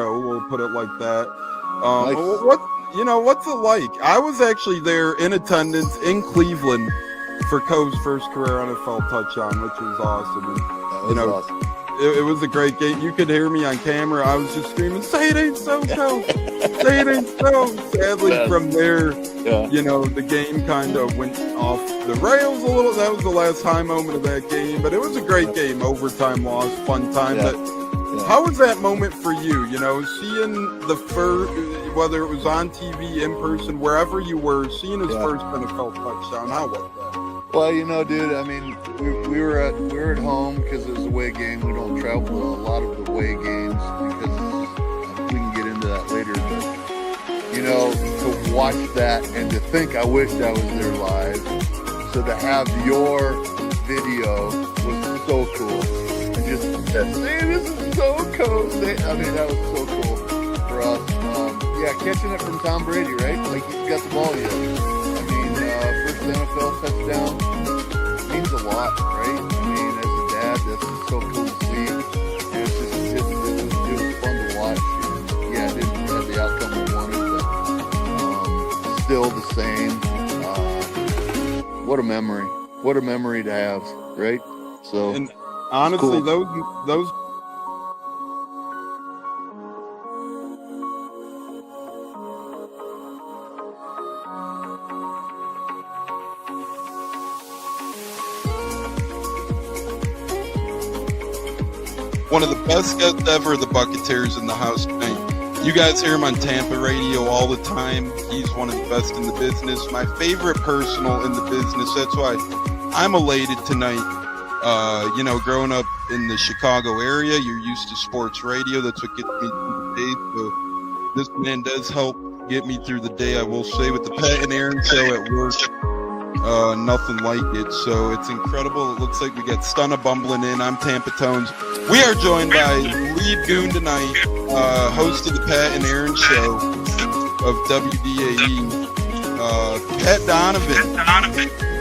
We'll put it like that. Nice. What's it like? I was actually there in attendance in Cleveland for Coe's first career NFL touchdown, which was awesome. And, Awesome. it was a great game. You could hear me on camera. I was just screaming, "Say it ain't so, Coe! Say it ain't so!" Sadly, from there, the game kind of went off the rails a little. That was the last high moment of that game, but it was a great game. Overtime loss, fun time. Yeah. How was that moment for you? Seeing the first, whether it was on TV, in person, wherever you were, seeing his first NFL touchdown. How was that? Well, dude, I mean, we were at home because it was a away game. We don't travel to a lot of the away games because we can get into that later. But, to watch that and to think I wished I was there live. So to have your video was so cool. And just say, this is so cool. I mean, that was so cool for us. Catching it from Tom Brady, right? Like, he's got the ball yet. I mean, first NFL touchdown means a lot, right? I mean, as a dad, that's just so cool to see. And it was fun to watch. And, it didn't have the outcome we wanted, but still the same. What a memory. What a memory to have, right? So, and honestly, cool. those one of the best guests ever, the Buccateers in the house tonight. You guys hear him on Tampa radio all the time. He's one of the best in the business. My favorite personal in the business. That's why I'm elated tonight. Growing up in the Chicago area, you're used to sports radio. That's what gets me through the day. So this man does help get me through the day, I will say, with the Pat and Aaron show at work. Nothing like it. So it's incredible. It looks like we got Stunna bumbling in. I'm Tampa Tones. We are joined by lead goon tonight, host of the Pat and Aaron show of WDAE, Pat Donovan.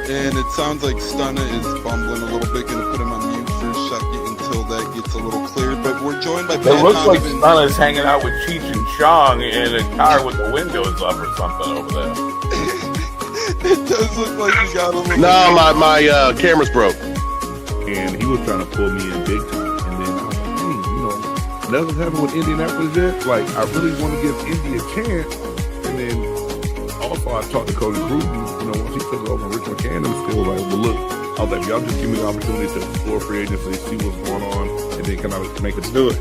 And it sounds like Stunna is bumbling a little bit. Going to put him on mute for a second until that gets a little clear. But we're joined by Pat Donovan. It looks like Stunna's hanging out with Cheech and Chong in a car with the windows up or something over there. It does look like you got a little... No, my camera's broke. And he was trying to pull me in big time. And then I was like, that's what happened with Indianapolis Jets. Like, I really want to give Indy a chance. And then also I talked to Cody Gruden, once he took over Rich McCann, I'm still like, well, look, I was like, y'all just give me the opportunity to explore free agency, see what's going on, and then kind of make us do it.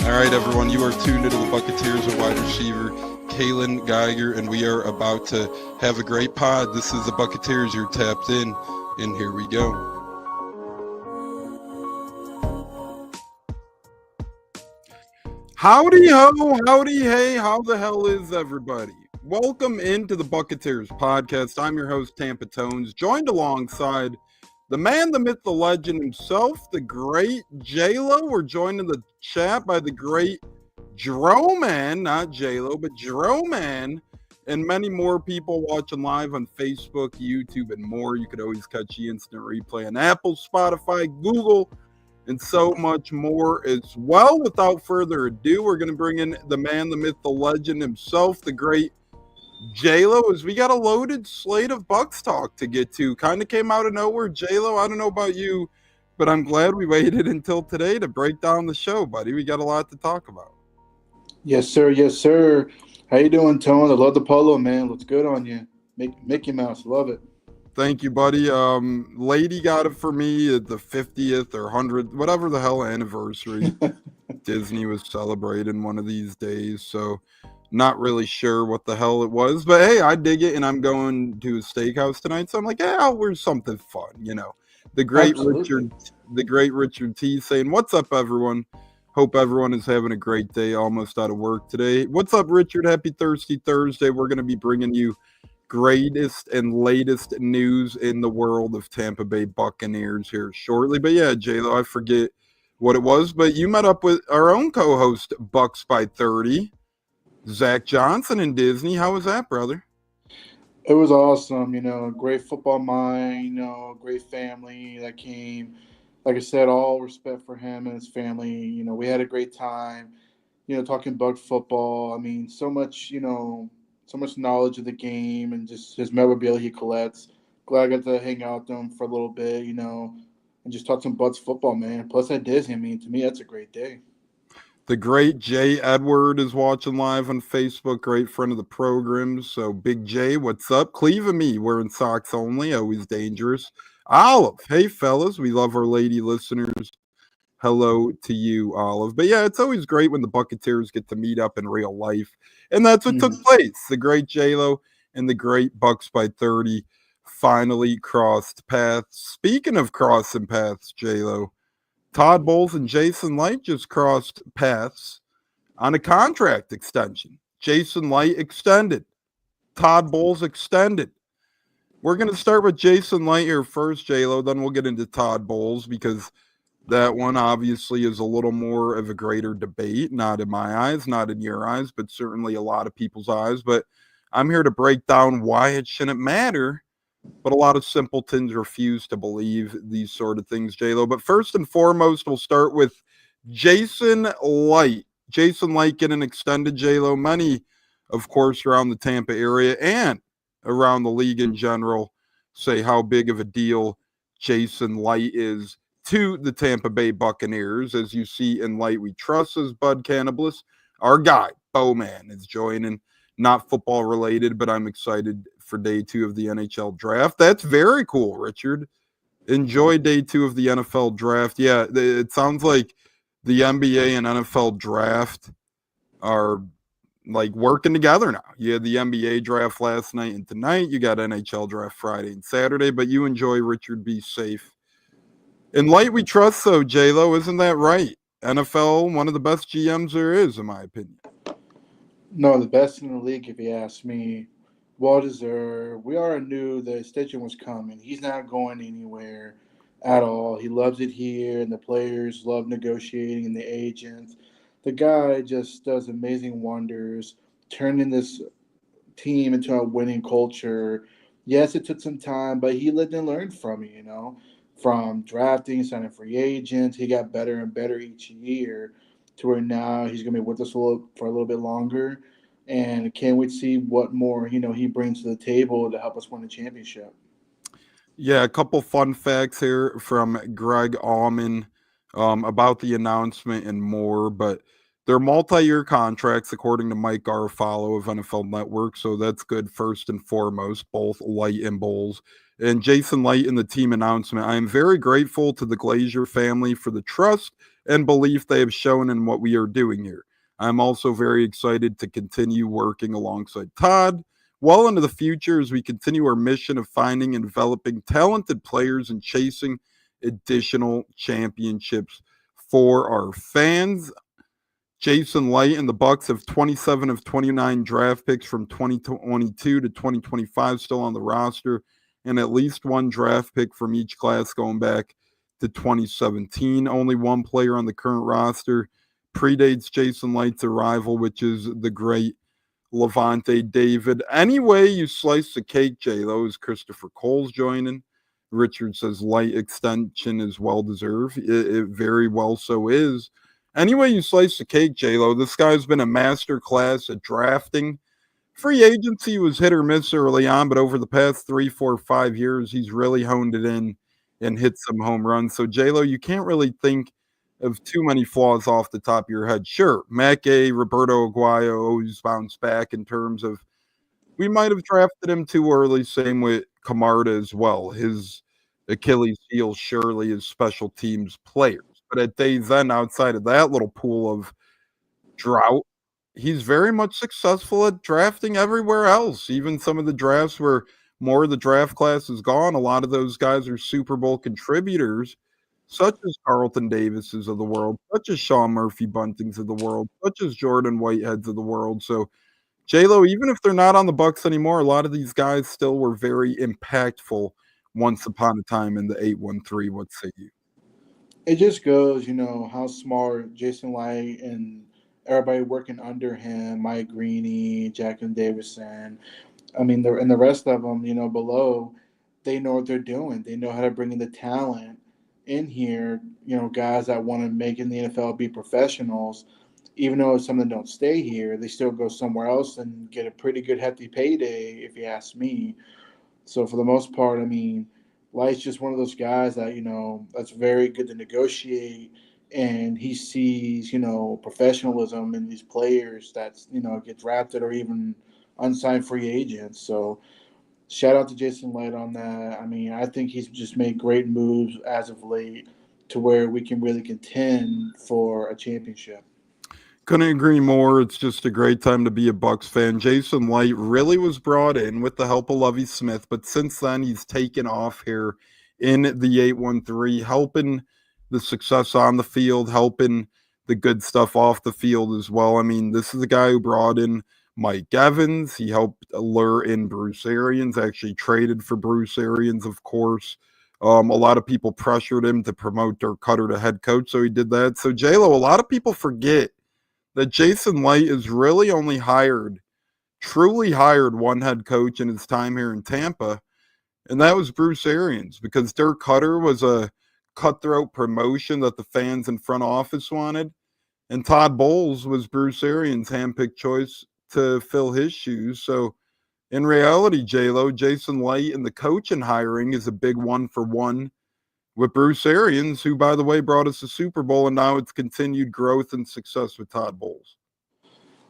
All right, everyone, you are tuned into the Buccateers, a wide receiver, Kalen Geiger, and we are about to have a great pod. This is the Buccateers. You're tapped in, and here we go. Howdy ho, howdy hey, how the hell is everybody? Welcome into the Buccateers podcast. I'm your host, Tampa Tones, joined alongside the man, the myth, the legend himself, the great J-Lo. We're joined in the chat by the great Droman, not J-Lo, but Droman, and many more people watching live on Facebook, YouTube, and more. You could always catch the instant replay on Apple, Spotify, Google, and so much more as well. Without further ado, we're going to bring in the man, the myth, the legend himself, the great J-Lo, as we got a loaded slate of Bucs talk to get to. Kind of came out of nowhere. J-Lo, I don't know about you, but I'm glad we waited until today to break down the show, buddy. We got a lot to talk about. Yes, sir. Yes, sir. How you doing, Tone? I love the polo, man. Looks good on you. Mickey Mouse. Love it. Thank you, buddy. Lady got it for me at the 50th or 100th, whatever the hell anniversary Disney was celebrating one of these days. So not really sure what the hell it was, but hey, I dig it, and I'm going to a steakhouse tonight, so I'm like, yeah, I'll wear something fun, The great Richard T saying, "What's up, everyone? Hope everyone is having a great day. Almost out of work today. What's up, Richard? Happy Thirsty Thursday. We're going to be bringing you greatest and latest news in the world of Tampa Bay Buccaneers here shortly. But yeah, J-Lo, I forget what it was, but you met up with our own co-host, Bucs by 30, Zach Johnson in Disney. How was that, brother? It was awesome. Great football mind, great family that came. like I said, all respect for him and his family. You know, we had a great time. You know, talking Buck football. I mean, so much. You know, so much knowledge of the game and just his memorabilia he collects. Glad I got to hang out with him for a little bit. You know, and just talk some Bucks football, man. Plus at Disney. I mean, to me, that's a great day. The great Jay Edward is watching live on Facebook, great friend of the program. So, Big J, what's up? Cleve and me, wearing socks only, always dangerous. Olive, hey, fellas, we love our lady listeners. Hello to you, Olive. But yeah, it's always great when the Buccateers get to meet up in real life. And that's what took place. The great J-Lo and the great Bucs by 30 finally crossed paths. Speaking of crossing paths, J-Lo, Todd Bowles and Jason Licht just crossed paths on a contract extension. Jason Licht extended. Todd Bowles extended. We're going to start with Jason Licht here first, J-Lo. Then we'll get into Todd Bowles because that one obviously is a little more of a greater debate. Not in my eyes, not in your eyes, but certainly a lot of people's eyes. But I'm here to break down why it shouldn't matter. But a lot of simpletons refuse to believe these sort of things, J-Lo. But first and foremost, we'll start with Jason Licht. Jason Licht getting extended, J-Lo. Many, of course, around the Tampa area and around the league in general say how big of a deal Jason Licht is to the Tampa Bay Buccaneers. As you see in Light We Trust as Bud Cannibals, our guy, Bowman, is joining. Not football related, but I'm excited for day 2 of the NHL draft. That's very cool, Richard. Enjoy day 2 of the NFL draft. Yeah, it sounds like the NBA and NFL draft are like working together now. You had the NBA draft last night and tonight. You got NHL draft Friday and Saturday, but you enjoy, Richard. Be safe. In Light We Trust, though, J-Lo, isn't that right? NFL, one of the best GMs there is, in my opinion. No, the best in the league, if you ask me. Well deserved. We already knew the extension was coming. He's not going anywhere at all. He loves it here, and the players love negotiating, and the agents. The guy just does amazing wonders, turning this team into a winning culture. Yes, it took some time, but he lived and learned from it, you know, from drafting, signing free agents. He got better and better each year to where now he's going to be with us for a little bit longer. And can't wait to see what more, you know, he brings to the table to help us win the championship. Yeah, a couple fun facts here from Greg Allman about the announcement and more, but they're multi-year contracts according to Mike Garofalo of NFL Network, so that's good first and foremost, both Light and Bowles. And Jason Licht in the team announcement, I am very grateful to the Glazier family for the trust and belief they have shown in what we are doing here. I'm also very excited to continue working alongside Todd well into the future as we continue our mission of finding and developing talented players and chasing additional championships for our fans. Jason Licht and the Bucs have 27 of 29 draft picks from 2022 to 2025 still on the roster, and at least one draft pick from each class going back to 2017. Only one player on the current roster predates Jason Light's arrival, which is the great Levante David. Any way you slice the cake, J-Lo, is Christopher Cole's joining. Richard says Light extension is well-deserved. It very well so is. Any way you slice the cake, J-Lo, this guy's been a master class at drafting. Free agency was hit or miss early on, but over the past 3, 4, 5 years, he's really honed it in and hit some home runs. So, J-Lo, you can't really think of too many flaws off the top of your head. Sure, Mackay, Roberto Aguayo always bounce back in terms of we might have drafted him too early. Same with Camarda as well. His Achilles heel surely is special teams players. But at day's end, outside of that little pool of drought, he's very much successful at drafting everywhere else. Even some of the drafts where more of the draft class is gone, a lot of those guys are Super Bowl contributors, such as Carlton Davises of the world, such as Sean Murphy Buntings of the world, such as Jordan Whiteheads of the world. So, J-Lo, even if they're not on the Bucs anymore, a lot of these guys still were very impactful once upon a time in the 813. What say you? It just goes, you know, how smart Jason Licht and everybody working under him, Mike Greeny, Jacqueline Davison. I mean, the rest of them, you know, below, they know what they're doing. They know how to bring in the talent in here, guys that want to make in the NFL be professionals, even though some of them don't stay here, they still go somewhere else and get a pretty good hefty payday, if you ask me. So for the most part, I mean, Light's just one of those guys that that's very good to negotiate, and he sees professionalism in these players that's get drafted or even unsigned free agents. So shout out to Jason Light on that. I mean, I think he's just made great moves as of late to where we can really contend for a championship. Couldn't agree more. It's just a great time to be a Bucs fan. Jason Light really was brought in with the help of Lovie Smith, but since then he's taken off here in the 813, helping the success on the field, helping the good stuff off the field as well. I mean, this is the guy who brought in Mike Evans. He helped lure in Bruce Arians, actually traded for Bruce Arians, of course. A lot of people pressured him to promote Dirk Cutter to head coach, so he did that. So, J-Lo, a lot of people forget that Jason Light is really only truly hired one head coach in his time here in Tampa, and that was Bruce Arians, because Dirk Cutter was a cutthroat promotion that the fans and front office wanted, and Todd Bowles was Bruce Arians' handpicked choice to fill his shoes. So in reality, J-Lo, Jason Light and the coaching hiring is a big one-for-one with Bruce Arians, who, by the way, brought us a Super Bowl, and now it's continued growth and success with Todd Bowles.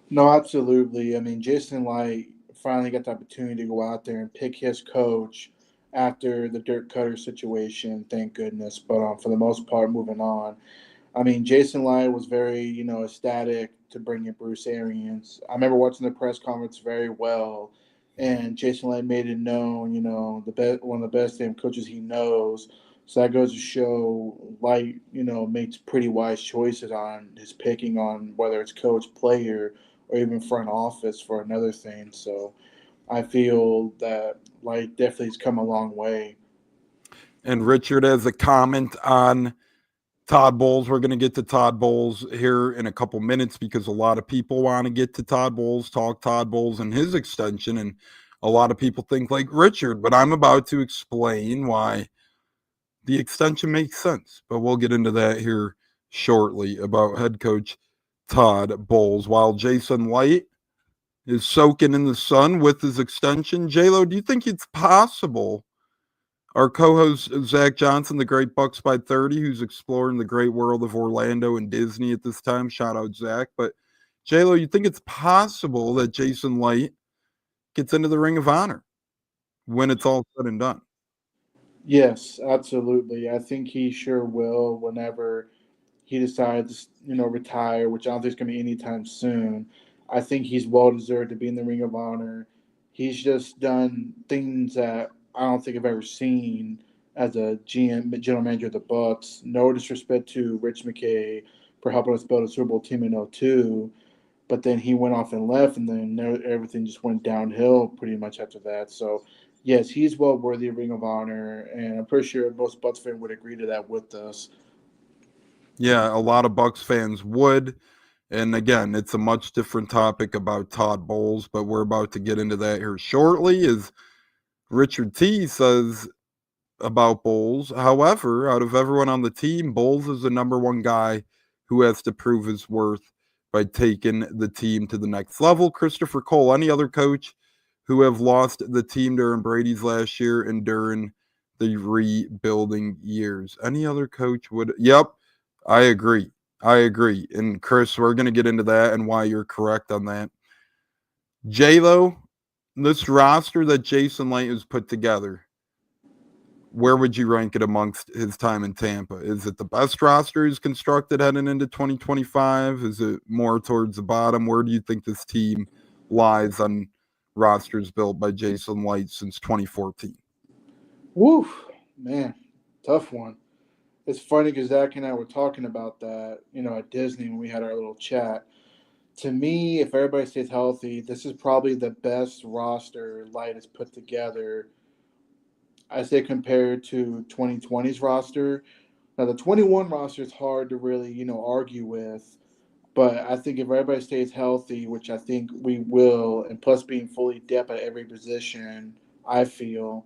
No, absolutely. I mean, Jason Light finally got the opportunity to go out there and pick his coach after the Dirk Cutter situation, thank goodness. But for the most part, moving on. I mean, Jason Light was very, ecstatic to bring in Bruce Arians. I remember watching the press conference very well, and Jason Light made it known, one of the best damn coaches he knows. So that goes to show Light, makes pretty wise choices on his picking on whether it's coach, player, or even front office for another thing. So I feel that Light definitely has come a long way. And Richard has a comment on Todd Bowles. We're going to get to Todd Bowles here in a couple minutes because a lot of people want to get to Todd Bowles, talk Todd Bowles and his extension. And a lot of people think like Richard, but I'm about to explain why the extension makes sense. But we'll get into that here shortly about head coach Todd Bowles. While Jason Light is soaking in the sun with his extension, J-Lo, do you think it's possible our co-host Zach Johnson, the great Bucs by 30, who's exploring the great world of Orlando and Disney at this time? Shout out Zach. But J-Lo, you think it's possible that Jason Light gets into the Ring of Honor when it's all said and done? Yes, absolutely. I think he sure will whenever he decides to, retire, which I don't think is going to be anytime soon. I think he's well deserved to be in the Ring of Honor. He's just done things that I don't think I've ever seen as a GM, general manager of the Bucs. No disrespect to Rich McKay for helping us build a Super Bowl team in '02, but then he went off and left, and then everything just went downhill pretty much after that. So, yes, he's well worthy of Ring of Honor, and I'm pretty sure most Bucs fans would agree to that with us. Yeah, a lot of Bucs fans would. And again, it's a much different topic about Todd Bowles, but we're about to get into that here shortly. As Richard T says about Bowles, however, out of everyone on the team, Bowles is the number one guy who has to prove his worth by taking the team to the next level. Christopher Cole, any other coach who have lost the team during Brady's last year and during the rebuilding years? Any other coach would? Yep, I agree. And Chris, we're going to get into that and why you're correct on that. J-Lo, this roster that Jason Light has put together, where would you rank it amongst his time in Tampa? Is it the best roster he's constructed heading into 2025? Is it more towards the bottom? Where do you think this team lies on rosters built by Jason Light since 2014? Woo, man, tough one. It's funny because Zach and I were talking about that, at Disney when we had our little chat. To me, if everybody stays healthy, this is probably the best roster Light has put together. I say compared to 2020's roster. Now the 21 roster is hard to really, argue with, but I think if everybody stays healthy, which I think we will, and plus being fully depth at every position, I feel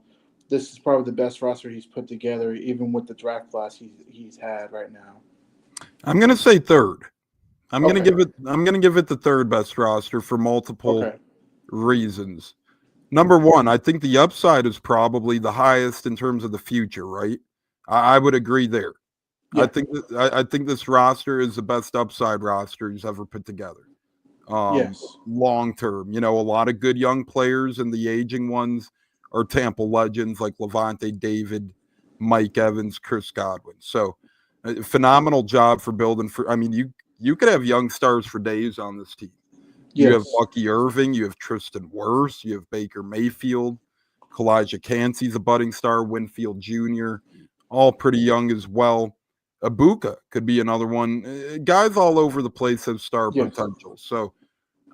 this is probably the best roster he's put together, even with the draft class he's had right now. I'm gonna say third. I'm Okay. gonna give it the third best roster for multiple Okay. reasons. Number one, I think the upside is probably the highest in terms of the future, right? I would agree there. Yeah. I think this roster is the best upside roster he's ever put together. Yes. Long term, a lot of good young players, and the aging ones are Tampa legends like Levante David, Mike Evans, Chris Godwin. So, phenomenal job for building. You could have young stars for days on this team. You have Yes. Bucky Irving, you have Tristan Wirfs, you have Baker Mayfield, Kalijah Cansey's a budding star, Winfield Jr., all pretty young as well. Abuka could be another one. Guys all over the place have star Yes. potential. So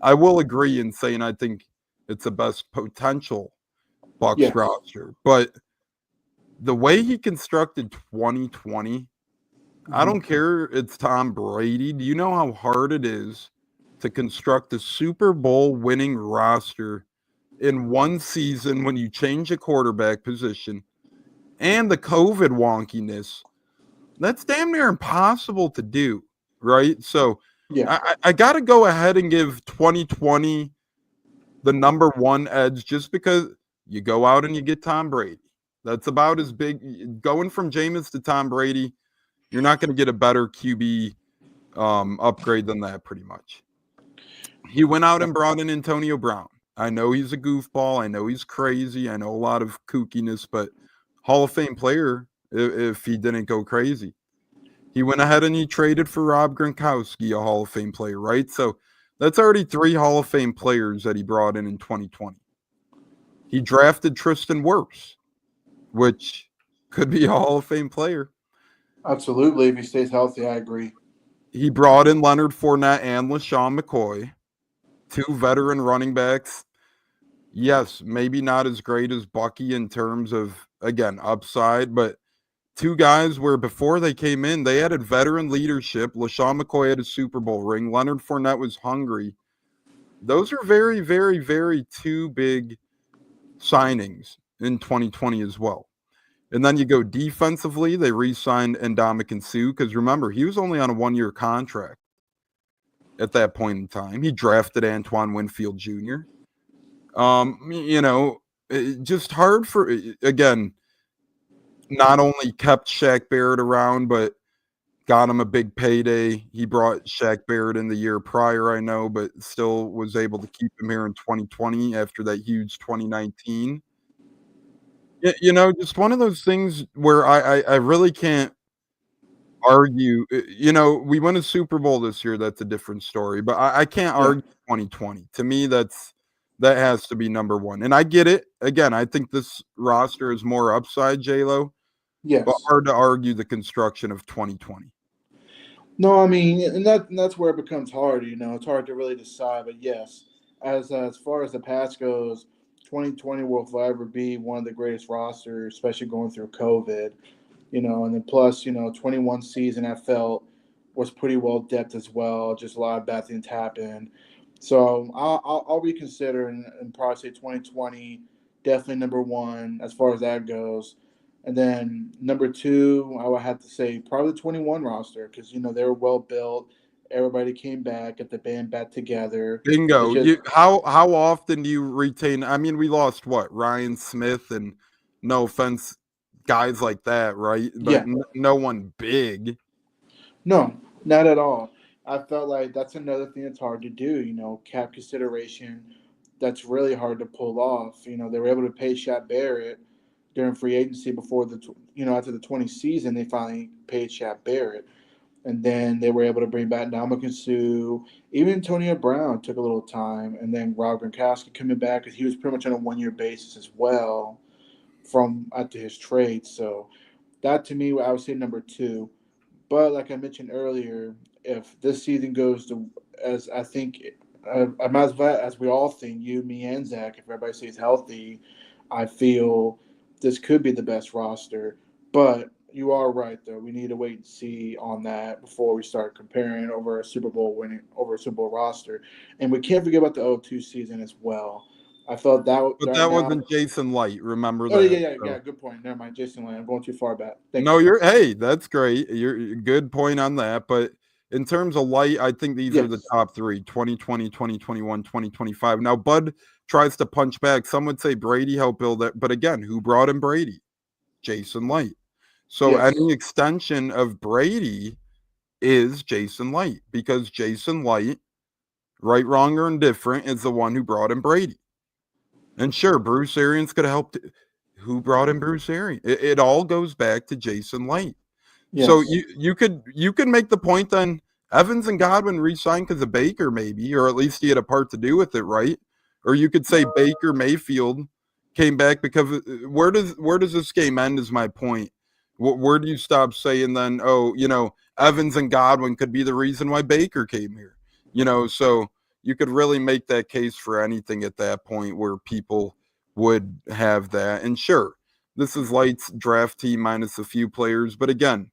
I will agree in saying I think it's the best potential Bucs Yes. roster. But the way he constructed 2020, I don't care it's Tom Brady. Do you know how hard it is to construct a Super Bowl winning roster in one season when you change a quarterback position and the COVID wonkiness? That's damn near impossible to do, right? So Yeah. I got to go ahead and give 2020 the number one edge just because you go out and you get Tom Brady. That's about as big. Going from Jameis to Tom Brady, you're not going to get a better QB upgrade than that, pretty much. He went out and brought in Antonio Brown. I know he's a goofball. I know he's crazy. I know a lot of kookiness, but Hall of Fame player if he didn't go crazy. He went ahead and he traded for Rob Gronkowski, a Hall of Fame player, right? So that's already 3 Hall of Fame players that he brought in 2020. He drafted Tristan Wirfs, which could be a Hall of Fame player. Absolutely. If he stays healthy, I agree. He brought in Leonard Fournette and LaShawn McCoy, 2 veteran running backs. Yes, maybe not as great as Bucky in terms of, again, upside, but 2 guys where before they came in, they added veteran leadership. LaShawn McCoy had a Super Bowl ring. Leonard Fournette was hungry. Those are very, very, very 2 big signings in 2020 as well. And then you go defensively, they re-signed Ndamukong Suh because remember, he was only on a 1-year contract at that point in time. He drafted Antoine Winfield Jr. Just hard for, again, not only kept Shaq Barrett around, but got him a big payday. He brought Shaq Barrett in the year prior, I know, but still was able to keep him here in 2020 after that huge 2019. Just one of those things where I really can't argue. We won a Super Bowl this year. That's a different story, but I can't argue 2020. To me, that has to be number one. And I get it. Again, I think this roster is more upside, J-Lo. Yes. But hard to argue the construction of 2020. No, I mean, and that's where it becomes hard. It's hard to really decide. But yes, as far as the past goes, 2020 will forever be one of the greatest rosters, especially going through COVID. And then plus, 21 season I felt was pretty well depth as well. Just a lot of bad things happened. So I'll reconsider and probably say 2020 definitely number one as far as that goes. And then number 2, I would have to say probably the 21 roster because they were well built. Everybody came back, got the band back together. Bingo. It's just, How often do you retain? I mean, we lost Ryan Smith, and no offense, guys like that, right? But yeah. no one big. No, not at all. I felt like that's another thing that's hard to do, cap consideration. That's really hard to pull off. They were able to pay Shaq Barrett during free agency before after the 20 season, they finally paid Shaq Barrett. And then they were able to bring back Ndamukong Suh. Even Antonio Brown took a little time. And then Rob Gronkowski coming back because he was pretty much on a 1-year basis as well from after his trade. So that to me, I would say number 2. But like I mentioned earlier, if this season goes to as I think, as we all think, you, me, and Zach, if everybody stays healthy, I feel this could be the best roster. But you are right, though. We need to wait and see on that before we start comparing over a Super Bowl roster. And we can't forget about the 0-2 season as well. I felt that But right that now. wasn't Jason Light. Remember Oh that. yeah. Good point. Never mind, Jason Lane. I'm going too far back. Thank No, you. hey, that's great. You're good point on that. But in terms of Light, I think these are the Yes. top three: 2020, 2021, 2025. Now, Bud tries to punch back. Some would say Brady helped build it, but again, who brought in Brady? Jason Light. So Yes. any extension of Brady is Jason Light, because Jason Light, right, wrong, or indifferent, is the one who brought in Brady. And sure, Bruce Arians could have helped. Who brought in Bruce Arians? It all goes back to Jason Light. So Yes. you could make the point then Evans and Godwin re-signed because of Baker, maybe, or at least he had a part to do with it, right? Or you could say Baker Mayfield came back because where does this game end? Is my point. Where do you stop saying then? Oh, Evans and Godwin could be the reason why Baker came here. So you could really make that case for anything at that point where people would have that. And sure, this is Light's draft team minus a few players, but again,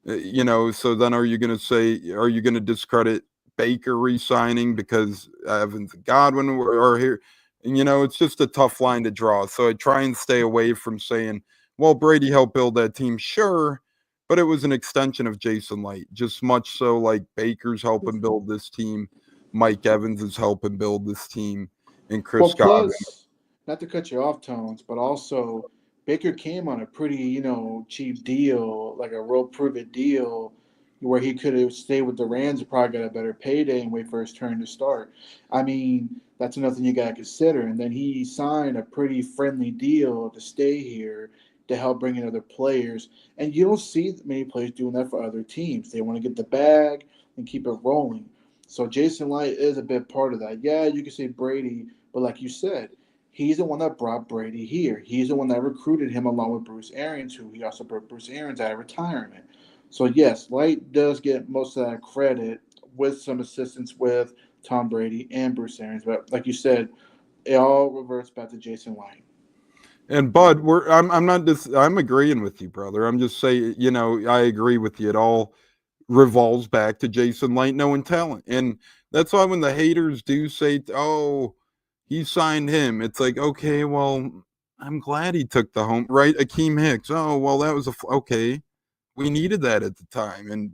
so then are you going to discredit Baker re-signing because Evans and Godwin are here? And, it's just a tough line to draw. So I try and stay away from saying, well, Brady helped build that team. Sure, but it was an extension of Jason Light, just much so like Baker's helping build this team. Mike Evans is helping build this team, and Chris Well, Godwin. plus, not to cut you off, Tones, but also Baker came on a pretty, cheap deal, like a real prove-it deal, where he could have stayed with the Rams and probably got a better payday and wait for his turn to start. I mean, that's another thing you got to consider. And then he signed a pretty friendly deal to stay here to help bring in other players. And you don't see many players doing that for other teams. They want to get the bag and keep it rolling. So Jason Light is a big part of that. Yeah, you can say Brady, but like you said, he's the one that brought Brady here. He's the one that recruited him along with Bruce Arians, who he also brought Bruce Arians out of retirement. So yes, Light does get most of that credit with some assistance with Tom Brady and Bruce Arians. But like you said, it all reverts back to Jason Light. And Bud, I'm agreeing with you, brother. I'm just saying, I agree with you. It all revolves back to Jason Light knowing talent. And that's why when the haters do say, oh, he signed him, it's like, okay, well, I'm glad he took the home, right? Akeem Hicks. Oh, well, that was okay. We needed that at the time. And,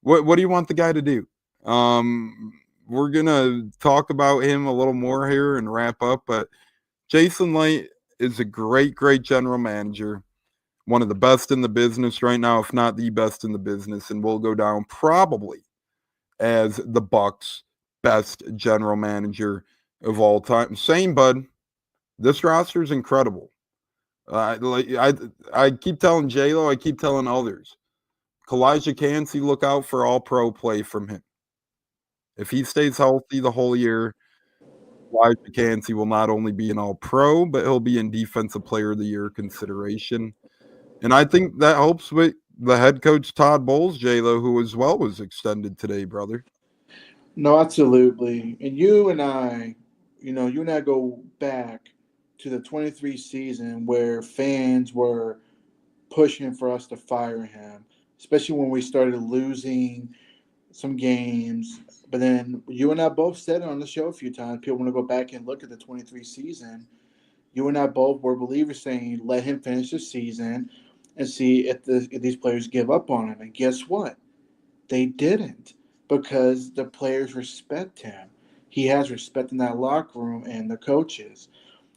what do you want the guy to do? We're going to talk about him a little more here and wrap up, but Jason Light is a great, great general manager, one of the best in the business right now, if not the best in the business, and will go down probably as the Bucs' best general manager of all time. Same, bud. This roster is incredible. I keep telling J-Lo, I keep telling others. Kalijah Cansey, look out for all pro play from him. If he stays healthy the whole year, Kalijah Cansey will not only be an all pro, but he'll be in defensive player of the year consideration. And I think that helps with the head coach, Todd Bowles, J-Lo, who as well was extended today, brother. No, absolutely. And you and I go back to the 23 season where fans were pushing for us to fire him, especially when we started losing some games. But then you and I both said it on the show a few times. People want to go back and look at the 23 season. You and I both were believers saying, let him finish the season and see if these players give up on him. And guess what? They didn't, because the players respect him. He has respect in that locker room and the coaches.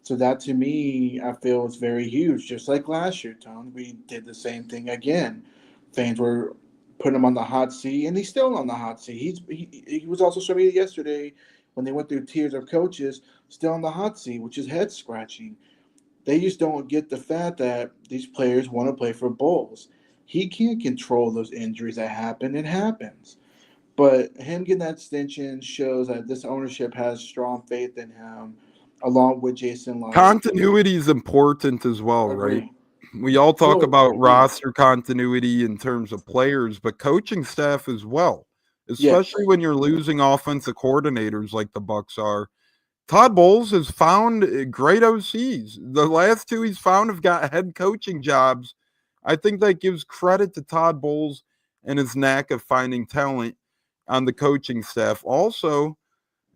So that to me, I feel is very huge. Just like last year, Tone, we did the same thing again. Fans were putting him on the hot seat, and he's still on the hot seat. He was also showing me yesterday when they went through tiers of coaches, still on the hot seat, which is head scratching. They just don't get the fact that these players want to play for Bulls. He can't control those injuries that happen. It happens. But him getting that extension shows that this ownership has strong faith in him, along with Jason Light. Continuity is important as well, right? Agree. We all talk No, about agree. roster continuity in terms of players, but coaching staff as well, Yes. especially when you're losing offensive coordinators like the Bucs are. Todd Bowles has found great OCs. The last two he's found have got head coaching jobs. I think that gives credit to Todd Bowles and his knack of finding talent on the coaching staff. Also,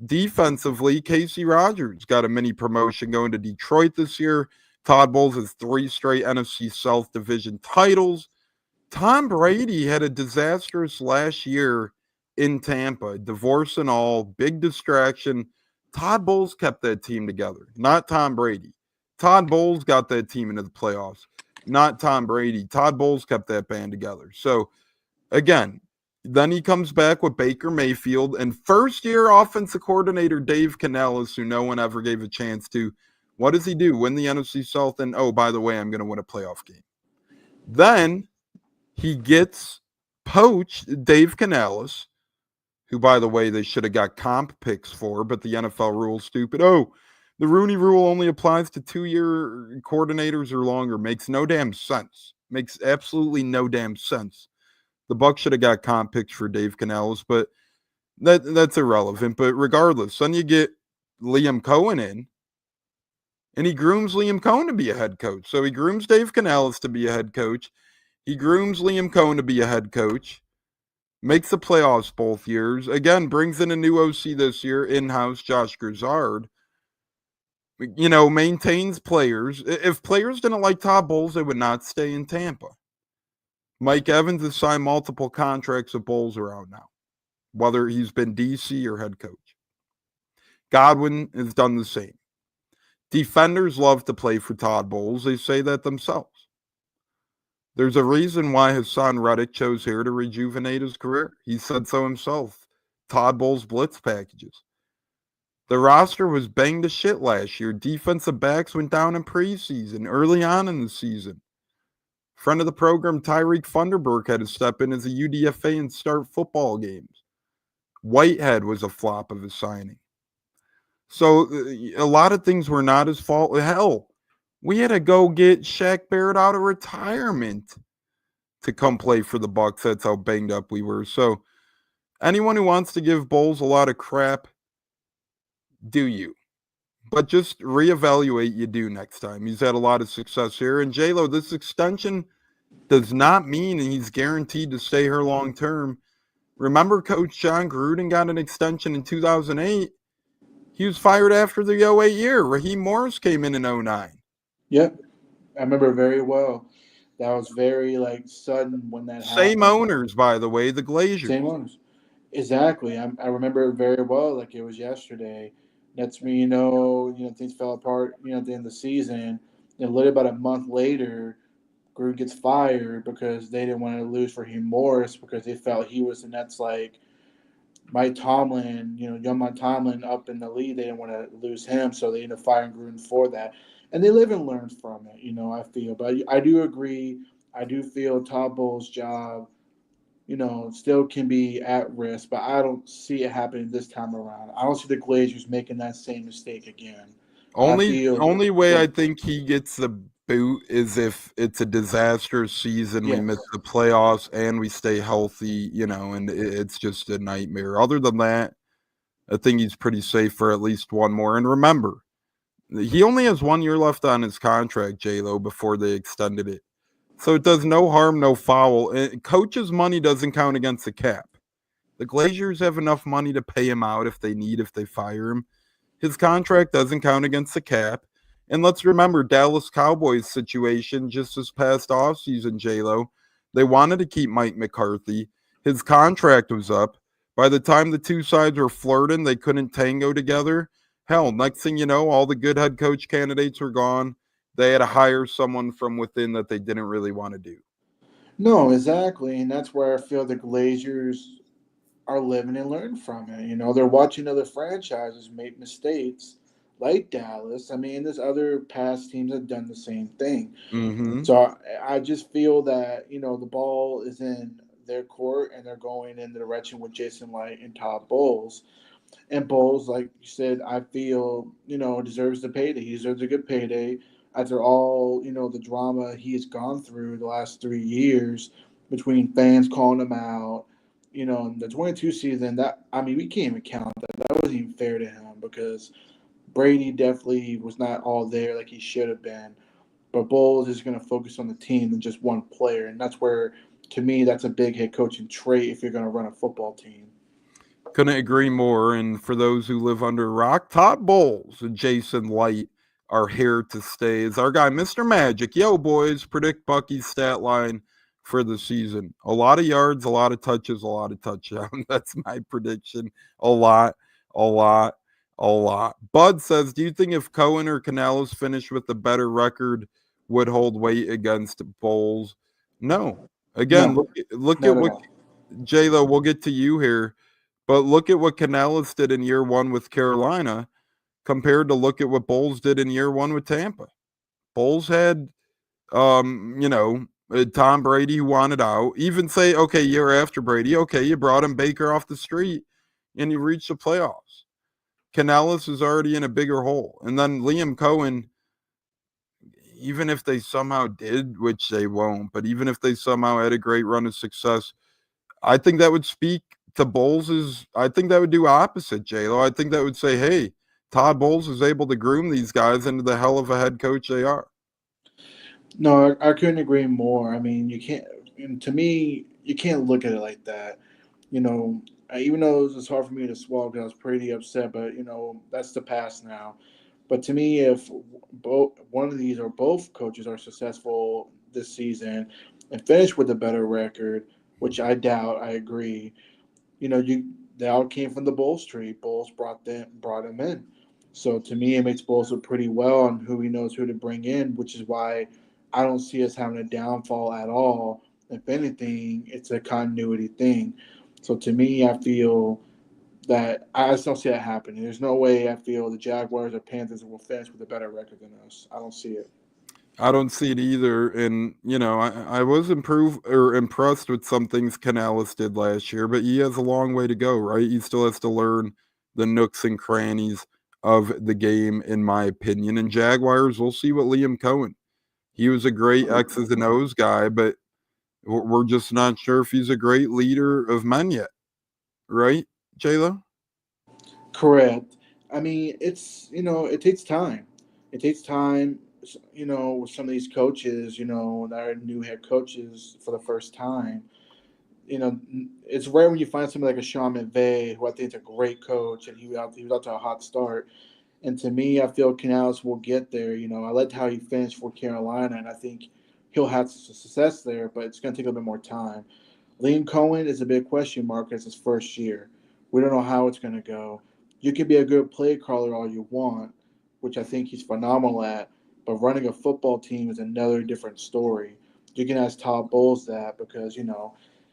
Defensively, Casey Rogers got a mini promotion going to Detroit this year. Todd Bowles has 3 straight NFC South Division titles. Tom Brady had a disastrous last year in Tampa, divorce and all, big distraction. Todd Bowles kept that team together, not Tom Brady. Todd Bowles got that team into the playoffs, not Tom Brady. Todd Bowles kept that band together. So, again, then he comes back with Baker Mayfield and first-year offensive coordinator Dave Canales, who no one ever gave a chance to. What does he do? Win the NFC South, and, oh, by the way, I'm going to win a playoff game. Then he gets poached, Dave Canales, who, by the way, they should have got comp picks for, but the NFL rule's stupid. Oh, the Rooney Rule only applies to 2-year coordinators or longer. Makes no damn sense. Makes absolutely no damn sense. The Bucs should have got comp picks for Dave Canales, but that's irrelevant. But regardless, then you get Liam Cohen in, and he grooms Liam Cohen to be a head coach. So he grooms Dave Canales to be a head coach. He grooms Liam Cohen to be a head coach. Makes the playoffs both years. Again, brings in a new OC this year, in-house, Josh Grizzard. Maintains players. If players didn't like Todd Bowles, they would not stay in Tampa. Mike Evans has signed multiple contracts with Bowles around now, whether he's been DC or head coach. Godwin has done the same. Defenders love to play for Todd Bowles. They say that themselves. There's a reason why Hassan Reddick chose here to rejuvenate his career. He said so himself. Todd Bowles blitz packages. The roster was banged to shit last year. Defensive backs went down in preseason, early on in the season. Friend of the program, Tyreek Funderburk, had to step in as a UDFA and start football games. Whitehead was a flop of a signing. So a lot of things were not his fault. Hell, we had to go get Shaq Barrett out of retirement to come play for the Bucs. That's how banged up we were. So anyone who wants to give Bowles a lot of crap, do you. But just reevaluate you do next time. He's had a lot of success here. And J-Lo, this extension does not mean he's guaranteed to stay here long term. Remember Coach John Gruden got an extension in 2008? He was fired after the 08 year. Raheem Morris came in 09. Yep. I remember very well. That was very sudden when that happened. Same owners, by the way, the Glaziers. Same owners. Exactly. I remember it very well, like it was yesterday. That's me, things fell apart, at the end of the season. And literally about a month later, Gruden gets fired because they didn't want to lose for Raheem Morris because they felt he was the Nets Mike Tomlin, young Mike Tomlin up in the league. They didn't want to lose him, so they ended up firing Gruden for that. And they live and learn from it, I feel. But I do agree. I do feel Todd Bowles' job, still can be at risk, but I don't see it happening this time around. I don't see the Glazers making that same mistake again. Only way I think he gets the boot is if it's a disastrous season, we miss the playoffs, and we stay healthy, and it's just a nightmare. Other than that, I think he's pretty safe for at least one more. And remember, he only has 1 year left on his contract, J-Lo, before they extended it. So it does no harm, no foul. Coach's money doesn't count against the cap. The Glaziers have enough money to pay him out if they fire him. His contract doesn't count against the cap. And let's remember Dallas Cowboys situation just this past offseason, J-Lo. They wanted to keep Mike McCarthy. His contract was up. By the time the two sides were flirting, they couldn't tango together. Hell, next thing you know, all the good head coach candidates were gone. They had to hire someone from within that they didn't really want to do. No, exactly. And that's where I feel the Glazers are living and learning from it. They're watching other franchises make mistakes like Dallas. I mean, there's other past teams that have done the same thing. Mm-hmm. So I just feel that, the ball is in their court and they're going in the direction with Jason Licht and Todd Bowles. And Bowles, like you said, I feel, deserves the payday. He deserves a good payday. After all, the drama he has gone through the last 3 years between fans calling him out, in the 22 season, we can't even count that. That wasn't even fair to him because Brady definitely was not all there like he should have been. But Bowles is going to focus on the team than just one player. And that's where, to me, that's a big head coaching trait if you're going to run a football team. Couldn't agree more. And for those who live under a rock, Todd Bowles and Jason Light are here to stay. Is our guy, Mr. Magic. Yo, boys, predict Bucky's stat line for the season. A lot of yards, a lot of touches, a lot of touchdowns. That's my prediction. A lot, a lot, a lot. Bud says, do you think if Cohen or Canales finish with a better record would hold weight against Bowles? No. Again, No, look not at at what, all. J-Lo, we'll get to you here. But look at what Canales did in year one with Carolina compared to look at what Bowles did in year one with Tampa. Bowles had, Tom Brady who wanted out. Even say, okay, year after Brady, okay, you brought him Baker off the street and you reached the playoffs. Canales is already in a bigger hole. And then Liam Cohen, even if they somehow did, which they won't, but even if they somehow had a great run of success, I think that would speak to Bowles. I think that would do opposite, J-Lo. I think that would say, hey, Todd Bowles is able to groom these guys into the hell of a head coach they are. No, I couldn't agree more. I mean, you can't. And to me, you can't look at it like that. Even though it was hard for me to swallow because I was pretty upset, but that's the past now. But to me, if one of these or both coaches are successful this season and finish with a better record, which I doubt, I agree. They all came from the Bulls tree. Bulls brought him in. So to me, it makes Bulls look pretty well on who he knows who to bring in, which is why I don't see us having a downfall at all. If anything, it's a continuity thing. So to me, I feel that I just don't see that happening. There's no way I feel the Jaguars or Panthers will finish with a better record than us. I don't see it. I don't see it either. And, I was impressed with some things Canales did last year, but he has a long way to go, right? He still has to learn the nooks and crannies of the game, in my opinion. And Jaguars, we'll see what Liam Cohen. He was a great X's and O's guy, but we're just not sure if he's a great leader of men yet. Right, J-Lo? Correct. I mean, it takes time. It takes time, with some of these coaches, that are new head coaches for the first time. It's rare when you find somebody like a Sean McVay, who I think is a great coach, and he was out to a hot start. And to me, I feel Canales will get there. I liked how he finished for Carolina, and I think he'll have some success there, but it's going to take a little bit more time. Liam Cohen is a big question mark as his first year. We don't know how it's going to go. You can be a good play caller all you want, which I think he's phenomenal at, but running a football team is another different story. You can ask Todd Bowles that because,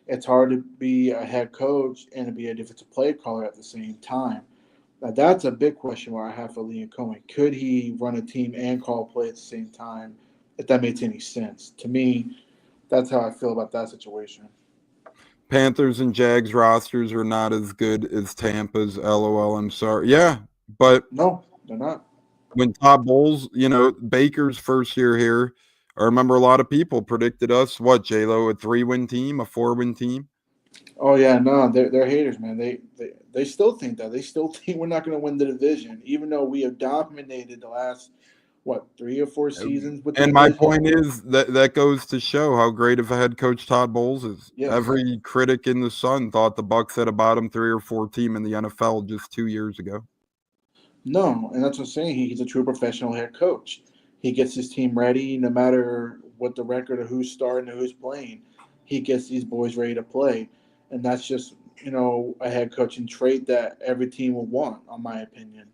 it's hard to be a head coach and to be a defensive play caller at the same time. Now, that's a big question mark I have for Liam Cohen. Could he run a team and call play at the same time, if that makes any sense? To me, that's how I feel about that situation. Panthers and Jags rosters are not as good as Tampa's. LOL. I'm sorry. Yeah, but No, they're not. when Todd Bowles, Baker's first year here, I remember a lot of people predicted us, J-Lo, a 3-win team, a 4-win team? Oh yeah, no, they're haters, man. They still think that. They still think we're not going to win the division, even though we have dominated the last 3 or 4 seasons with the And my division. point is that goes to show how great of a head coach Todd Bowles is. Yes. Every critic in the Sun thought the Bucs had a bottom 3 or 4 team in the NFL just 2 years ago. No, and that's what I'm saying. He's a true professional head coach. He gets his team ready, no matter what the record or who's starting or who's playing. He gets these boys ready to play, and that's just a head coaching trait that every team will want, in my opinion.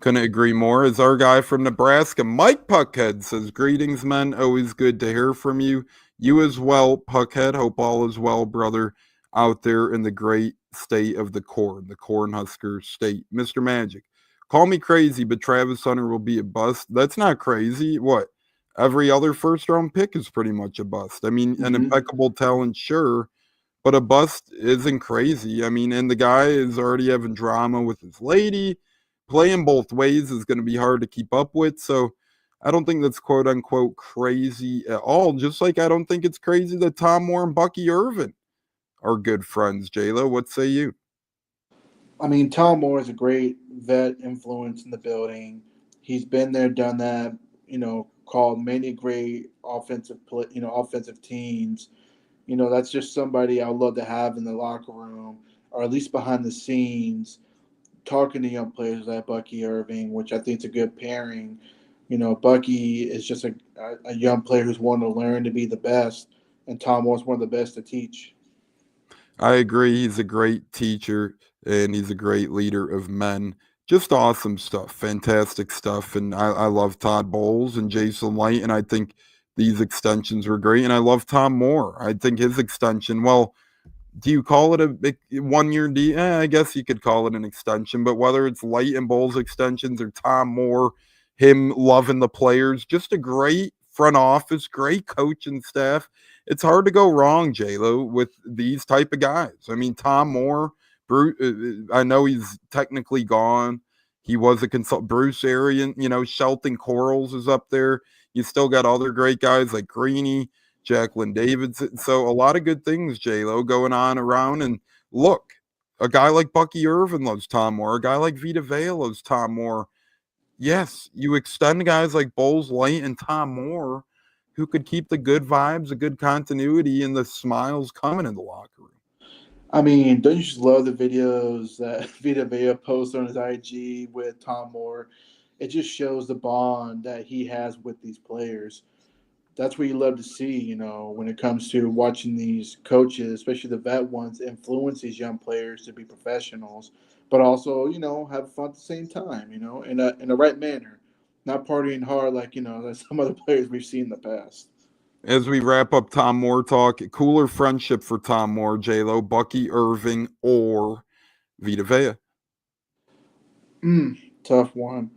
Couldn't agree more. As our guy from Nebraska, Mike Puckhead, says, greetings, men. Always good to hear from you. You as well, Puckhead. Hope all is well, brother, out there in the great state of the Cornhusker state. Mr. Magic, call me crazy, but Travis Hunter will be a bust. That's not crazy. What? Every other first-round pick is pretty much a bust. I mean, an impeccable talent, sure, but a bust isn't crazy. I mean, and the guy is already having drama with his lady. Playing both ways is going to be hard to keep up with. So I don't think that's quote unquote crazy at all. Just like I don't think it's crazy that Tom Moore and Bucky Irving are good friends. J-Lo, what say you? I mean, Tom Moore is a great vet influence in the building. He's been there, done that. Called many great offensive teams. That's just somebody I would love to have in the locker room. or at least behind the scenes, talking to young players like Bucky Irving, which I think is a good pairing. Bucky is just a young player who's wanting to learn to be the best, and Tom Moore's one of the best to teach. I agree. He's a great teacher and he's a great leader of men. Just awesome stuff, fantastic stuff. And I love Todd Bowles and Jason Light, and I think these extensions were great. And I love Tom Moore. I think his extension, well, do you call it a 1 year deal? I guess you could call it an extension, but whether it's Light and Bowles extensions or Tom Moore, him loving the players, just a great front office, great coaching staff. It's hard to go wrong, J-Lo, with these type of guys. I mean, Tom Moore, Bruce, I know he's technically gone. He was a consult. Bruce Arian, Shelton Corals is up there. You still got other great guys like Greeny, Jacqueline Davidson. So a lot of good things, J-Lo, going on around. And look, a guy like Bucky Irving loves Tom Moore. A guy like Vita Vea loves Tom Moore. Yes, you extend guys like Bowles, Light, and Tom Moore who could keep the good vibes, the good continuity, and the smiles coming in the locker room. I mean, don't you just love the videos that Vita Vea posts on his IG with Tom Moore? It just shows the bond that he has with these players. That's what you love to see, when it comes to watching these coaches, especially the vet ones, influence these young players to be professionals, but also, have fun at the same time, in the right manner, not partying hard like, like some other players we've seen in the past. As we wrap up Tom Moore talk, cooler friendship for Tom Moore, J-Lo, Bucky Irving, or Vita Vea? Tough one.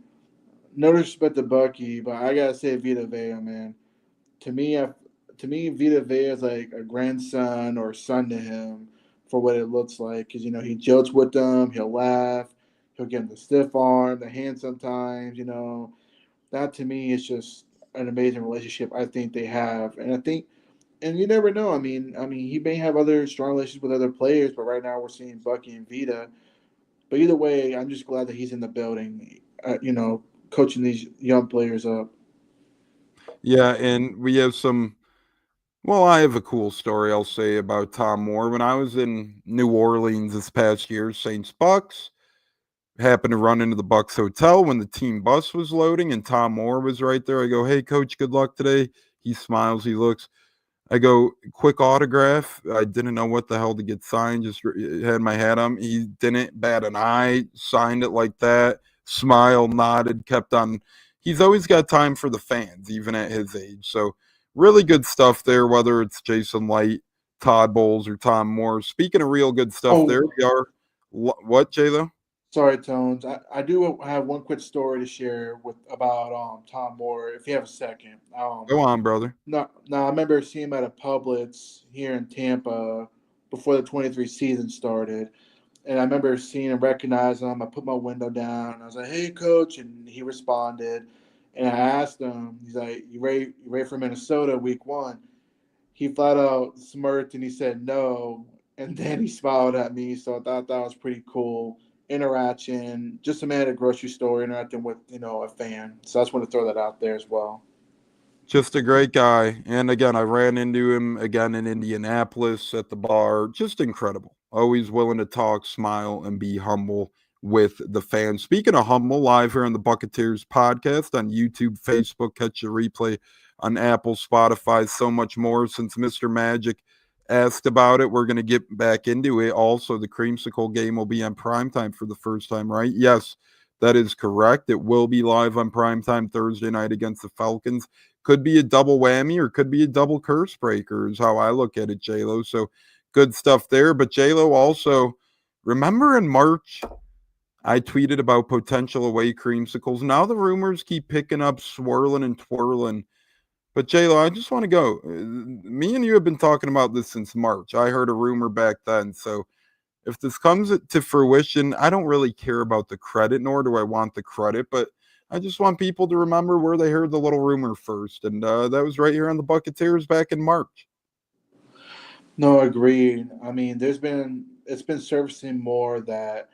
No disrespect to Bucky, but I gotta say Vita Vea, man. To me, Vita Vea is like a grandson or son to him for what it looks like. Because he jokes with them, he'll laugh, he'll give him the stiff arm, the hand sometimes. That to me is just an amazing relationship. I think they have, and you never know. He may have other strong relationships with other players, but right now we're seeing Bucky and Vita. But either way, I'm just glad that he's in the building. Coaching these young players up. Yeah, and we have I have a cool story I'll say about Tom Moore. When I was in New Orleans this past year, Saints Bucs, happened to run into the Bucs hotel when the team bus was loading and Tom Moore was right there. I go, "Hey, coach, good luck today." He smiles, he looks. I go, "Quick autograph." I didn't know what the hell to get signed, just had my hat on. He didn't bat an eye, signed it like that, smiled, nodded, kept on. He's always got time for the fans, even at his age. So really good stuff there, whether it's Jason Light, Todd Bowles, or Tom Moore. Speaking of real good stuff, there we are. What, J-Lo? Sorry, Tones. I do have one quick story to share about Tom Moore, if you have a second. Go on, brother. No, I remember seeing him at a Publix here in Tampa before the 23 season started. And I remember seeing him, recognize him. I put my window down. And I was like, "Hey, coach." And he responded. And I asked him, he's like, you ready for Minnesota week 1? He flat out smirked and he said no. And then he smiled at me. So I thought that was pretty cool interaction. Just a man at a grocery store interacting with, a fan. So I just want to throw that out there as well. Just a great guy. And again, I ran into him again in Indianapolis at the bar. Just incredible. Always willing to talk, smile, and be humble with the fans. Speaking of humble, live here on the Buccateers podcast on YouTube, Facebook, catch a replay on Apple, Spotify, so much more. Since Mr. Magic asked about it, we're going to get back into it. Also, the Creamsicle game will be on primetime for the first time, right? Yes, that is correct. It will be live on primetime Thursday night against the Falcons. Could be a double whammy or could be a double curse breaker is how I look at it, J-Lo. So good stuff there. But J-Lo also, remember in March, I tweeted about potential away creamsicles. Now the rumors keep picking up, swirling and twirling. But J-Lo, I just want to go. Me and you have been talking about this since March. I heard a rumor back then. So if this comes to fruition, I don't really care about the credit, nor do I want the credit. But I just want people to remember where they heard the little rumor first. And that was right here on the Buccateers back in March. No, agreed. It's been surfacing more that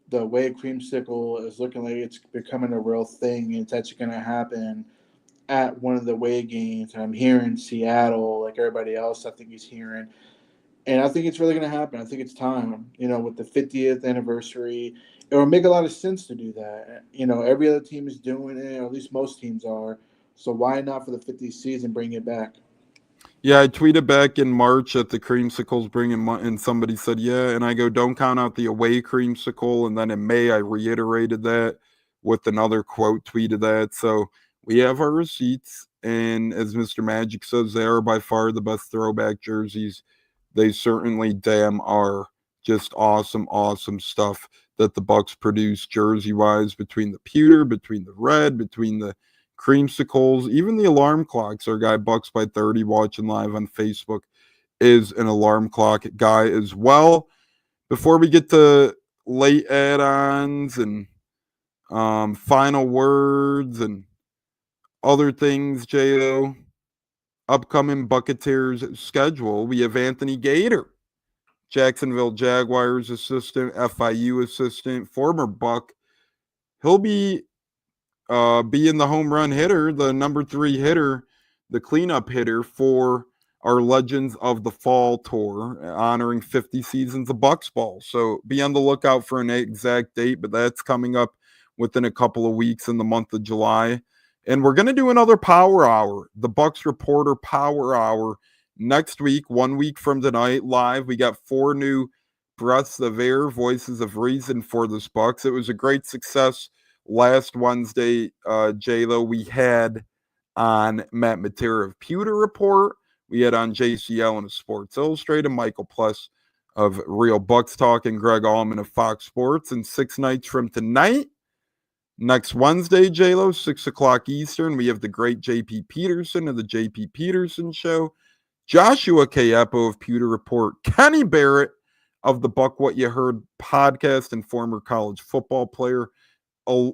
the way creamsicle is looking like it's becoming a real thing. And it's actually going to happen at one of the away games. And I'm hearing Seattle, like everybody else, I think he's hearing. And I think it's really going to happen. I think it's time. With the 50th anniversary, it will make a lot of sense to do that. Every other team is doing it, or at least most teams are. So why not for the 50th season bring it back? Yeah, I tweeted back in March at the creamsicles and somebody said, yeah, and I go, don't count out the away creamsicle. And then in May, I reiterated that with another quote, tweeted that. So we have our receipts. And as Mr. Magic says, they are by far the best throwback jerseys. They certainly damn are. Just awesome, awesome stuff that the Bucs produce jersey-wise, between the pewter, between the red, between the creamsicles, even the alarm clocks. Our guy Bucs by 30 watching live on Facebook is an alarm clock guy as well. Before we get to late add-ons and final words and other things, J.O., upcoming Buccateers schedule, we have Anthony Gaitor, Jacksonville Jaguars assistant, FIU assistant, former Buck. He'll be being the home run hitter, the number 3 hitter, the cleanup hitter for our Legends of the Fall tour, honoring 50 seasons of Bucs ball. So be on the lookout for an exact date, but that's coming up within a couple of weeks in the month of July. And we're going to do another Power Hour, the Bucs Reporter Power Hour, next week, 1 week from tonight, live. We got 4 new breaths of air, voices of reason for this Bucs. It was a great success. Last Wednesday, J-Lo, we had on Matt Matera of Pewter Report. We had on JCL and Sports Illustrated, Michael Plus of Real Bucs Talk, and Greg Allman of Fox Sports. And 6 nights from tonight, next Wednesday, J-Lo, 6 o'clock Eastern, we have the great JP Peterson of the JP Peterson Show, Joshua Kayepo of Pewter Report, Kenny Barrett of the Buck What You Heard podcast and former college football player,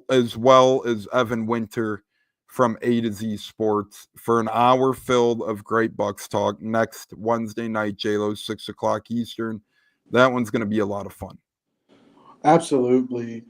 as well as Evan Winter from A to Z Sports, for an hour filled of great Bucs talk next Wednesday night, J-Lo, 6 o'clock Eastern. That one's going to be a lot of fun. Absolutely.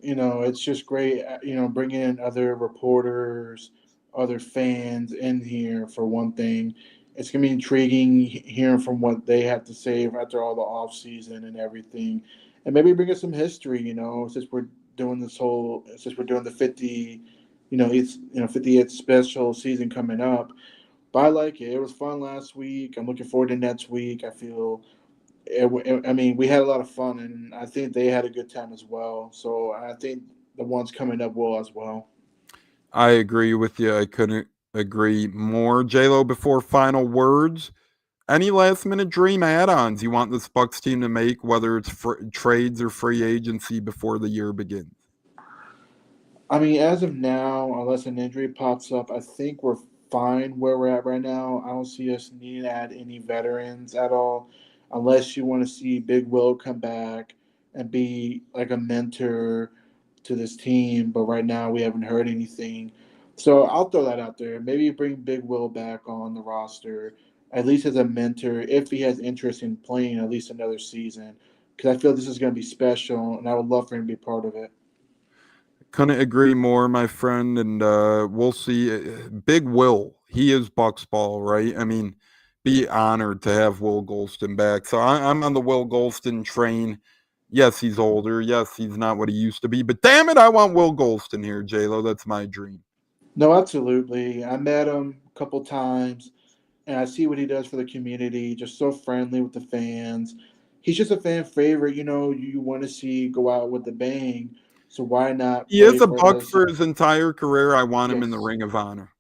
It's just great, bringing in other reporters, other fans in here for one thing. It's going to be intriguing hearing from what they have to say after all the off season and everything. And maybe bring us some history, since we're doing the 50, it's 50th special season coming up. But I like it. It was fun last week. I'm looking forward to next week. I feel we had a lot of fun, and I think they had a good time as well. So I think the ones coming up will as well. I agree with you. I couldn't agree more. J-Lo, before final words, any last-minute dream add-ons you want this Bucs team to make, whether it's trades or free agency, before the year begins? As of now, unless an injury pops up, I think we're fine where we're at right now. I don't see us needing to add any veterans at all, unless you want to see Big Will come back and be like a mentor to this team. But right now, we haven't heard anything. So I'll throw that out there. Maybe bring Big Will back on the roster, at least as a mentor, if he has interest in playing at least another season, because I feel this is going to be special, and I would love for him to be part of it. Couldn't agree more, my friend, and we'll see. Big Will, he is Bucs ball, right? Be honored to have Will Golston back. So I'm on the Will Golston train. Yes, he's older. Yes, he's not what he used to be. But damn it, I want Will Golston here, J-Lo. That's my dream. No, absolutely. I met him a couple times, and I see what he does for the community. Just so friendly with the fans. He's just a fan favorite. You want to see go out with a bang. So why not? He is a Buck for his entire career. I want him in the Ring of Honor.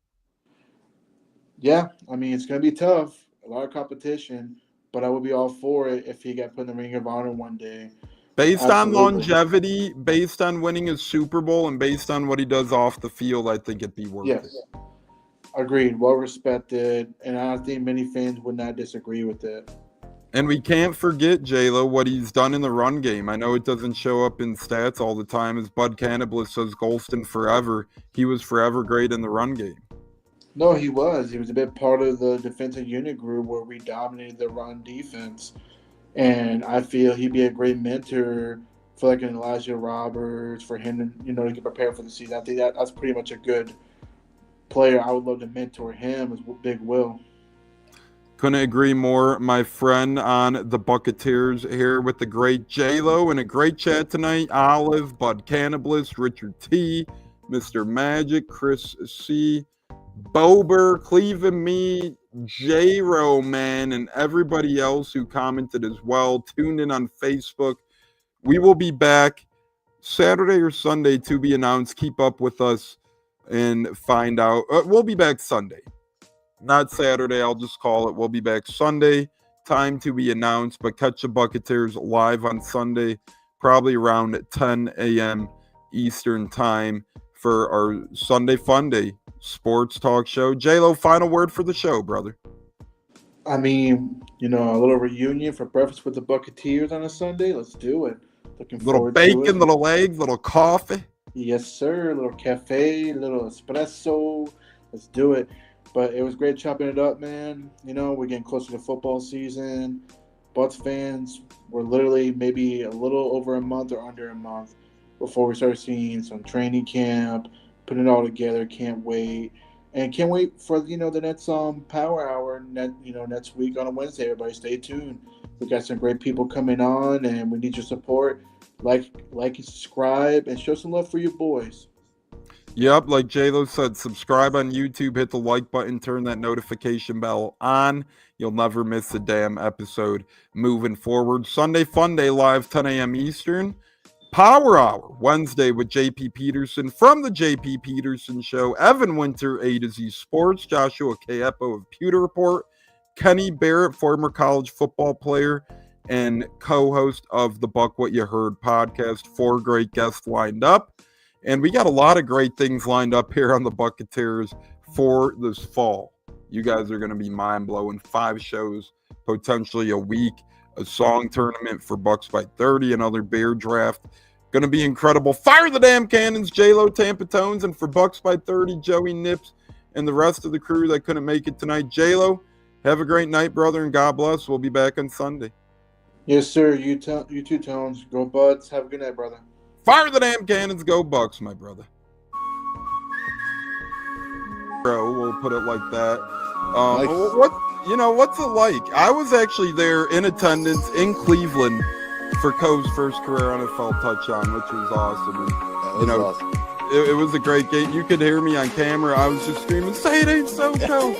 Yeah, it's going to be tough. A lot of competition, but I would be all for it if he got put in the Ring of Honor one day. Based on longevity, based on winning his Super Bowl, and based on what he does off the field, I think it'd be worth it. Agreed. Well respected, and I think many fans would not disagree with it. And we can't forget, J-Lo, what he's done in the run game. I know it doesn't show up in stats all the time. As Bud Cannibal says, Golston forever. He was forever great in the run game. No, he was. He was a bit part of the defensive unit group where we dominated the run defense. And I feel he'd be a great mentor for like an Elijah Roberts, for him to get prepared for the season. I think that's pretty much a good player. I would love to mentor him as Big Will. Couldn't agree more, my friend, on the Buccateers here with the great J-Lo and a great chat tonight. Olive, Bud Cannibals, Richard T, Mr. Magic, Chris C, Bober, Cleveland Me, J-Ro, man, and everybody else who commented as well. Tuned in on Facebook. We will be back Saturday or Sunday to be announced. Keep up with us and find out. We'll be back Sunday. Not Saturday, I'll just call it. We'll be back Sunday. Time to be announced, but catch the Buccateers live on Sunday, probably around 10 a.m. Eastern time for our Sunday Fun Day sports talk show. J-Lo, final word for the show, brother. I mean, a little reunion for breakfast with the Buccateers on a Sunday. Let's do it. Looking forward to it. Little bacon, little eggs, little coffee. Yes, sir. A little cafe, little espresso. Let's do it. But it was great chopping it up, man. We're getting closer to football season. Bucs fans, we're literally maybe a little over a month or under a month before we start seeing some training camp, putting it all together. Can't wait. And can't wait for, the next power hour next week on a Wednesday. Everybody stay tuned. We got some great people coming on, and we need your support. Like and subscribe, and show some love for your boys. Yep, like J-Lo said, subscribe on YouTube, hit the like button, turn that notification bell on. You'll never miss a damn episode moving forward. Sunday Fun Day live, 10 a.m. Eastern. Power Hour, Wednesday with JP Peterson from the JP Peterson Show. Evan Winter, A to Z Sports. Joshua Kaepo of Pewter Report. Kenny Barrett, former college football player and co-host of the Buck What You Heard podcast. 4 great guests lined up. And we got a lot of great things lined up here on the Buccateers for this fall. You guys are going to be mind-blowing. 5 shows, potentially a week, a song tournament for Bucs by 30, another bear draft. Going to be incredible. Fire the damn cannons, J-Lo, Tampa Tones, and for Bucs by 30, Joey Nips and the rest of the crew that couldn't make it tonight. J-Lo, have a great night, brother, and God bless. We'll be back on Sunday. Yes, sir. You too, Tones. Go Buds. Have a good night, brother. Fire the damn cannons, go Bucs, my brother. Bro, we'll put it like that. Nice. What's it like? I was actually there in attendance in Cleveland for Coe's first career NFL touchdown, which was awesome. And, Awesome. it was a great game. You could hear me on camera. I was just screaming, "Say it ain't so, Coe!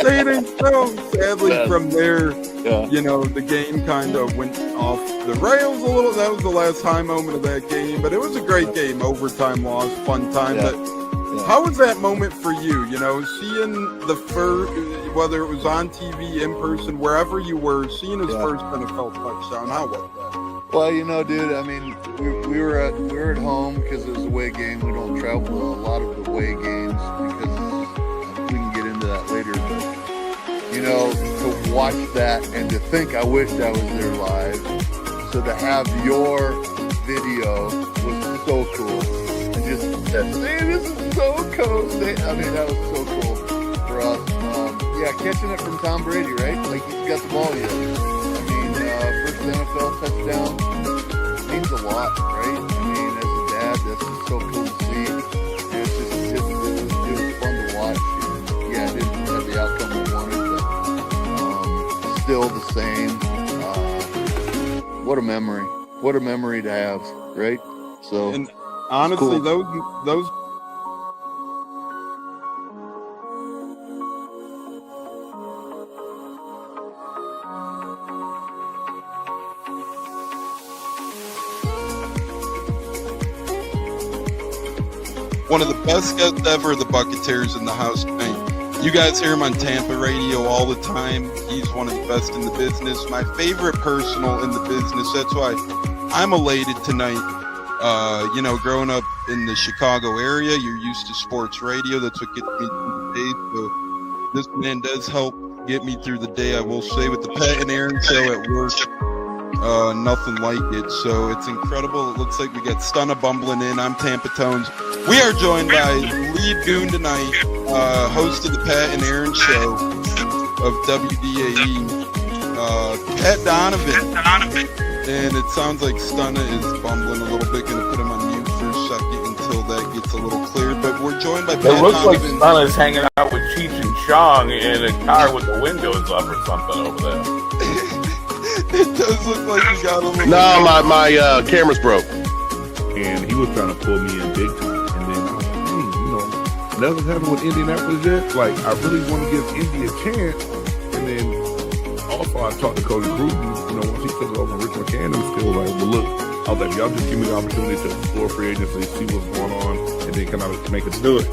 Say it ain't so!" Sadly, from there, the game kind of went off the rails a little. That was the last high moment of that game, but it was a great game. Overtime loss, fun time. Yeah. But how was that moment for you? Seeing the first, whether it was on TV, in person, wherever you were, seeing his first NFL touchdown. How was that? Well, dude, I mean, we were at home because it was a away game. We don't travel to a lot of the away games because we can get into that later. But to watch that and to think I wished I was there live. So to have your video was so cool. And just that, man, this is so cool. I mean, that was so cool for us. Catching it from Tom Brady, right? Like he's got the ball yet. I mean, first NFL touchdown means a lot, right? I mean, as a dad, that's just so cool to see. And it was fun to watch. And, yeah, it didn't have the outcome we wanted, but still the same. What a memory! What a memory to have, right? So, and honestly, cool. those. One of the best guests ever, the Buccateers in the house tonight. You guys hear him on Tampa radio all the time. He's one of the best in the business. My favorite personal in the business. That's why I'm elated tonight. Growing up in the Chicago area, you're used to sports radio. That's what gets me through the day. So this man does help get me through the day, I will say, with the Pat and Aaron show at work. Nothing like it. So it's incredible. It looks like we got Stunna bumbling in. I'm Tampa Tones. We are joined by lead goon tonight, host of the Pat and Aaron show of WDAE, Pat Donovan. And it sounds like Stunna is bumbling a little bit. Going to put him on mute for a second until that gets a little clearer. But we're joined by It Pat looks like Donovan. Son is hanging out with Cheech and Chong in a car with the windows up or something over there. It does look like you got a little. No, my camera's broke. And he was trying to pull me in big time. And then I was like, nothing's happened with Indianapolis yet. Like, I really want to give Indy a chance. And then also I talked to Cody Gruden, once he took over Rich McCann, still like, well, look, I was like, y'all just give me the opportunity to explore free agency, see what's going on, and then kind of make it do it.